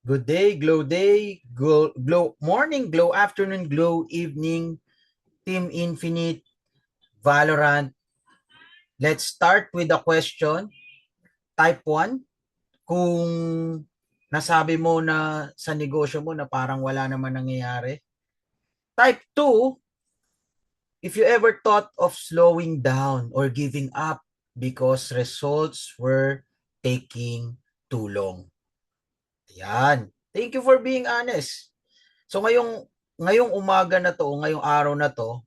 Good day, glow morning, glow afternoon, glow evening, Team Infinite, Valorant. Let's start with a question. Type 1, kung nasabi mo na sa negosyo mo na parang wala naman nangyayari. Type 2, if you ever thought of slowing down or giving up because results were taking too long. Yan. Thank you for being honest. So ngayong umaga na to, ngayong araw na to,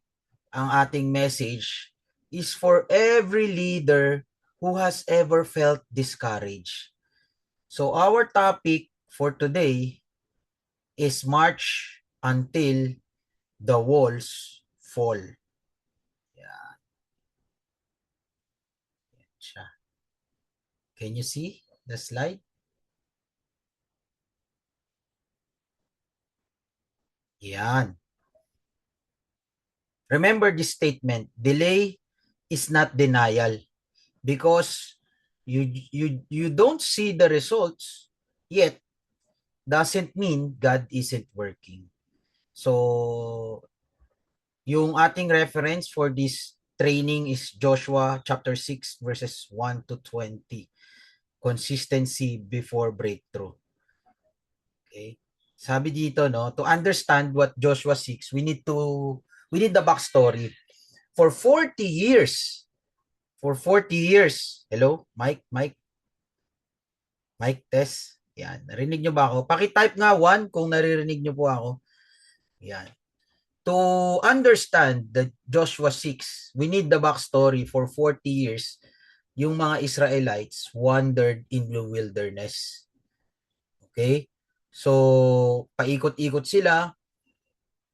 ang ating message is for every leader who has ever felt discouraged. So our topic for today is March until the walls fall. Yan. Siya. Can you see the slide? Yan. Remember this statement, delay is not denial because you don't see the results yet doesn't mean God isn't working. So yung ating reference for this training is Joshua chapter 6 verses 1 to 20. Consistency before breakthrough. Okay? Sabi dito, no, to understand what Joshua 6, we need the backstory. For 40 years, hello, Mike test. Yan, narinig nyo ba ako? Paki-type nga 1 kung naririnig nyo po ako. Yan. To understand the Joshua 6, we need the backstory. For 40 years, yung mga Israelites wandered in the wilderness. Okay? So, paikot-ikot sila.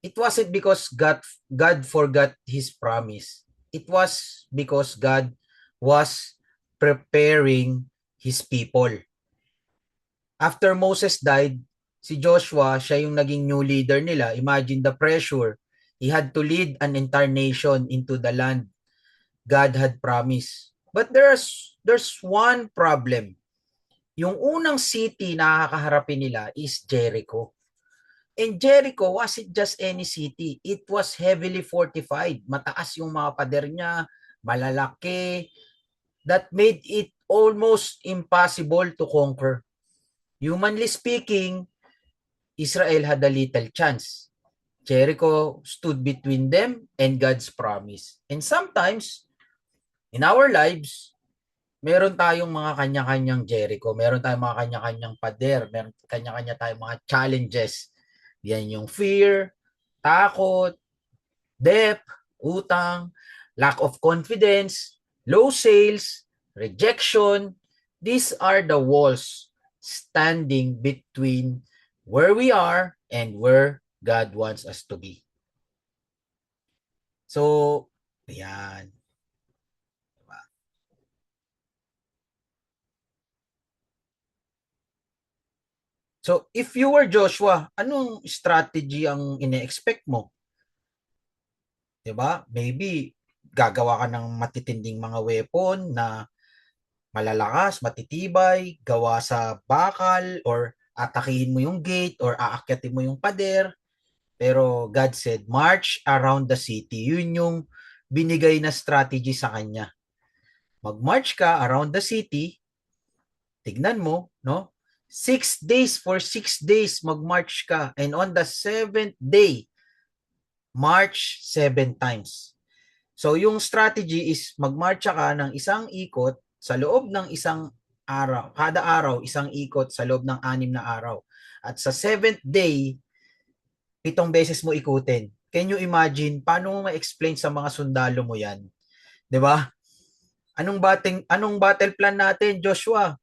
It wasn't because God forgot His promise. It was because God was preparing His people. After Moses died, si Joshua, siya yung naging new leader nila. Imagine the pressure. He had to lead an entire nation into the land God had promised. But there's one problem. Yung unang city na kakaharapin nila is Jericho. And Jericho wasn't just any city. It was heavily fortified. Mataas yung mga pader niya, malalaki. That made it almost impossible to conquer. Humanly speaking, Israel had a little chance. Jericho stood between them and God's promise. And sometimes, in our lives, meron tayong mga kanya-kanyang Jericho, meron tayong mga kanya-kanyang pader, meron kanya-kanya tayong mga challenges. Yan yung fear, takot, debt, utang, lack of confidence, low sales, rejection. These are the walls standing between where we are and where God wants us to be. So, ayan. Diba? So, if you were Joshua, anong strategy ang ine-expect mo? 'Di ba? Maybe gagawa ka ng matitinding mga weapon na malalakas, matitibay, gawa sa bakal, or atakihin mo yung gate, or aakyatin mo yung pader. Pero God said, march around the city. Yun yung binigay na strategy sa kanya. Mag-march ka around the city, tignan mo, no? 6 days, for 6 days, mag-march ka. And on the 7th day, march 7 times. So yung strategy is mag-marcha ka ng isang ikot sa loob ng isang araw. Kada araw, isang ikot sa loob ng 6 na araw. At sa 7th day, 7 beses mo ikutin. Can you imagine paano mo ma-explain sa mga sundalo mo 'yan? 'Di ba? Anong battle plan natin, Joshua?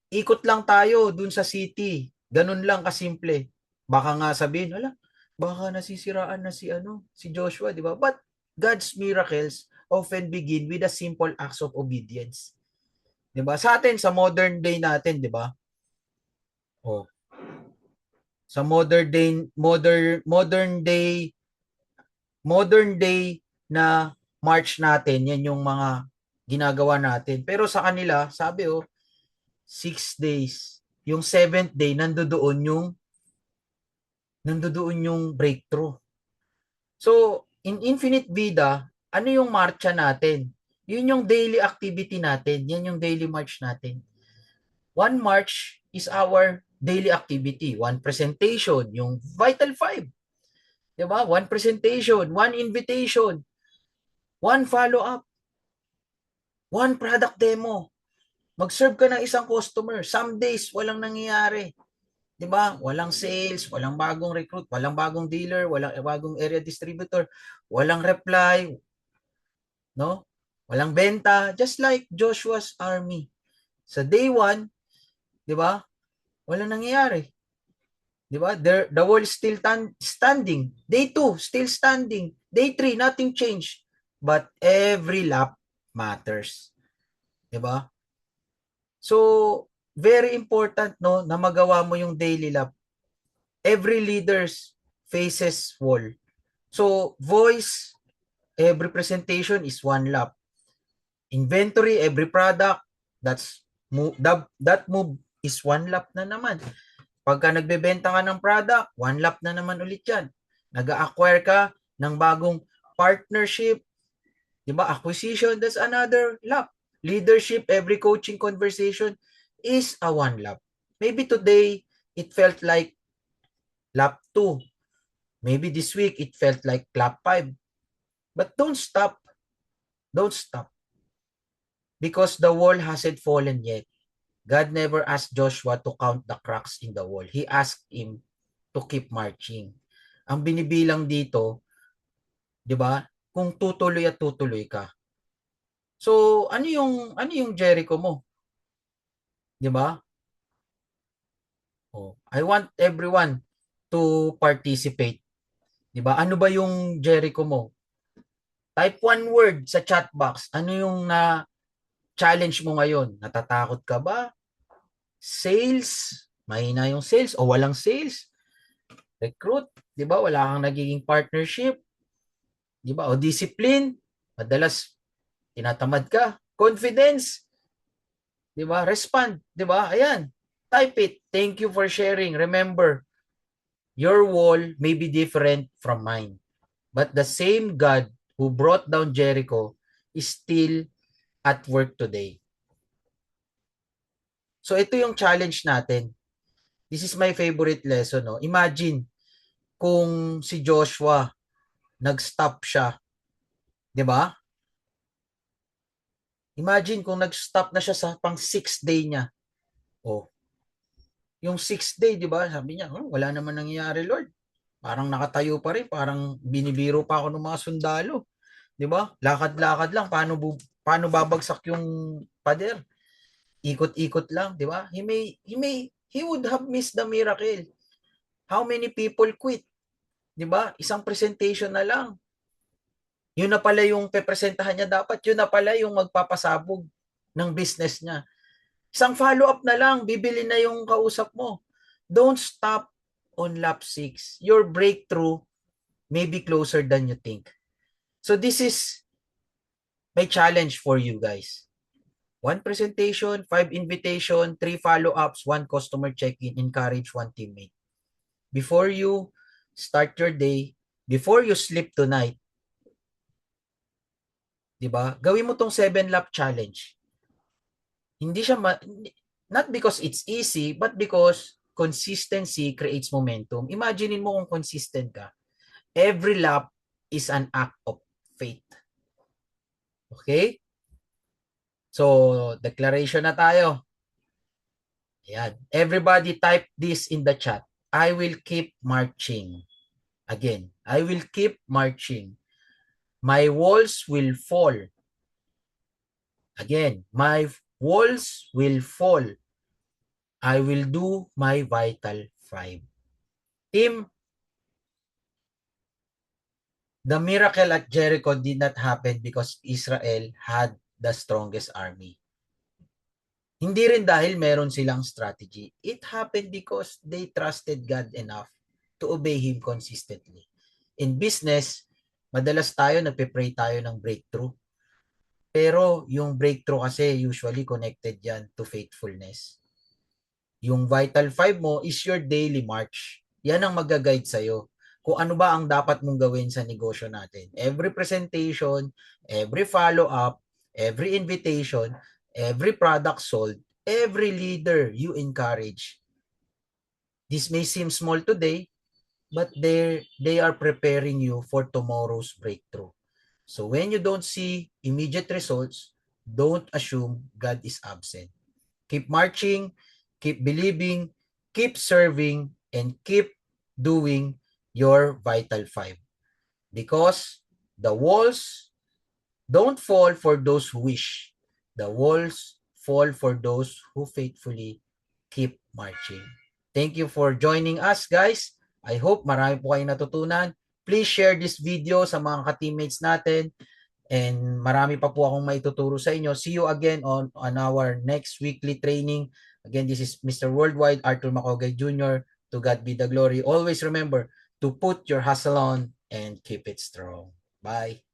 Ikot lang tayo dun sa city. Ganun lang kasimple. Baka nga sabihin, hala, baka nasisiraan na si Joshua, 'di ba? But God's miracles often begin with a simple acts of obedience. 'Di ba? Sa atin sa modern day natin, 'di ba? Oh, sa modern day na march natin, yan yung mga ginagawa natin. Pero sa kanila, sabi 6 days. yung seventh day, nandoon yung breakthrough. So, in Infinite Vida, ano yung marcha natin? Yun yung daily activity natin. Yan yung daily march natin. One march is our daily activity. One presentation, yung Vital Five. Diba? One presentation, one invitation, one follow-up, one product demo. Mag-serve ka ng isang customer. Some days, walang nangyayari. 'Di ba? Walang sales, walang bagong recruit, walang bagong dealer, walang bagong area distributor, walang reply, no? Walang benta, just like Joshua's army. Sa day 1, 'di ba? Walang nangyayari. 'Di ba? The wall is still standing. Day 2, still standing. Day 3, nothing changed. But every lap matters. 'Di ba? So, very important no na magawa mo yung daily lap. Every leaders faces wall. So, voice, every presentation is one lap. Inventory, every product, that move is one lap na naman. Pagka nagbebenta ka ng product, one lap na naman ulit yan. Nag-acquire ka ng bagong partnership, di ba? Acquisition, that's another lap. Leadership, every coaching conversation is a one lap. Maybe today, it felt like lap 2. Maybe this week, it felt like lap 5. But don't stop. Don't stop. Because the wall hasn't fallen yet. God never asked Joshua to count the cracks in the wall. He asked him to keep marching. Ang binibilang dito, 'di ba? Kung tutuloy at tutuloy ka. So, ano yung Jericho mo? 'Di ba? Oh, I want everyone to participate. 'Di ba? Ano ba yung Jericho mo? Type one word sa chat box. Ano yung na challenge mo ngayon? Natatakot ka ba? Sales? Mahina yung sales o walang sales? Recruit? 'Di ba? Wala kang nagiging partnership? 'Di ba? O discipline? Madalas tinatamad ka. Confidence? 'Di ba? Respond, 'di ba? Ayan. Type it. Thank you for sharing. Remember, your wall may be different from mine, but the same God who brought down Jericho is still at work today. So ito yung challenge natin. This is my favorite lesson, no. Imagine kung si Joshua nag-stop siya, 'di ba? Imagine kung nag-stop na siya sa pang 6th day niya. Oh, yung 6th day, 'di ba? Sabi niya, oh, wala naman nangyayari, Lord. Parang nakatayo pa rin, parang binibiro pa ako ng mga sundalo, 'di ba? Lakad-lakad lang, paano babagsak yung pader? Ikot-ikot lang, 'di ba? He would have missed the miracle. How many people quit? 'Di ba? Isang presentation na lang. Yun na pala yung pepresentahan niya dapat. Yun na pala yung magpapasabog ng business niya. Isang follow-up na lang, bibili na yung kausap mo. Don't stop on lap 6. Your breakthrough may be closer than you think. So this is my challenge for you guys. 1 presentation, 5 invitation, 3 follow-ups, 1 customer check-in, encourage 1 teammate. Before you start your day, before you sleep tonight, 'di ba? Gawin mo tong 7-lap challenge. Hindi siya not because it's easy, but because consistency creates momentum. Imaginein mo kung consistent ka. Every lap is an act of faith. Okay? So, declaration na tayo. Ayan. Everybody type this in the chat. I will keep marching. Again, I will keep marching. My walls will fall. Again, my walls will fall. I will do my vital 5. Team, the miracle at Jericho did not happen because Israel had the strongest army. Hindi rin dahil meron silang strategy. It happened because they trusted God enough to obey Him consistently. In business, madalas tayo nagpe-pray tayo ng breakthrough. Pero yung breakthrough kasi usually connected yan to faithfulness. Yung Vital 5 mo is your daily march. Yan ang mag-guide sa'yo. Kung ano ba ang dapat mong gawin sa negosyo natin. Every presentation, every follow-up, every invitation, every product sold, every leader you encourage. This may seem small today, but they are preparing you for tomorrow's breakthrough. So when you don't see immediate results, don't assume God is absent. Keep marching, keep believing, keep serving, and keep doing your Vital 5. Because the walls don't fall for those who wish. The walls fall for those who faithfully keep marching. Thank you for joining us, guys. I hope marami po kayong natutunan. Please share this video sa mga ka-teammates natin. And marami pa po akong maituturo sa inyo. See you again on our next weekly training. Again, this is Mr. Worldwide, Arthur Macogay Jr. To God be the glory. Always remember to put your hustle on and keep it strong. Bye.